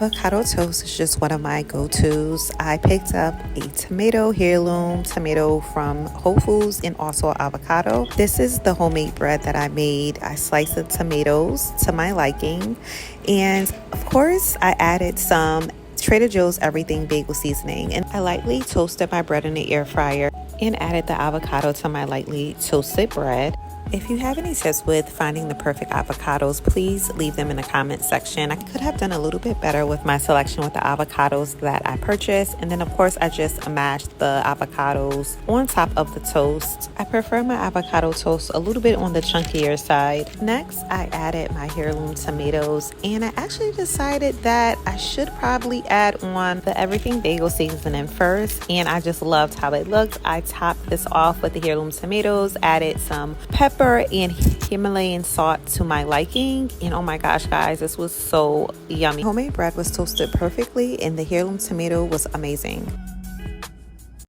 Avocado toast is just one of my go-tos. I picked up a tomato, heirloom tomato from Whole Foods, and also avocado. This is the homemade bread that I made. I sliced the tomatoes to my liking, and of course I added some Trader Joe's everything bagel seasoning, and I lightly toasted my bread in the air fryer and added the avocado to my lightly toasted bread. If you have any tips with finding the perfect avocados, please leave them in the comment section. I could have done a little bit better with my selection with the avocados that I purchased. And then of course I just mashed the avocados on top of the toast. I prefer my avocado toast a little bit on the chunkier side. Next, I added my heirloom tomatoes, and I actually decided that I should probably add on the everything bagel seasoning first, and I just loved how it looked. I topped this off with the heirloom tomatoes, added some pepper and Himalayan salt to my liking, and oh my gosh guys, this was so yummy. Homemade bread was toasted perfectly and the heirloom tomato was amazing.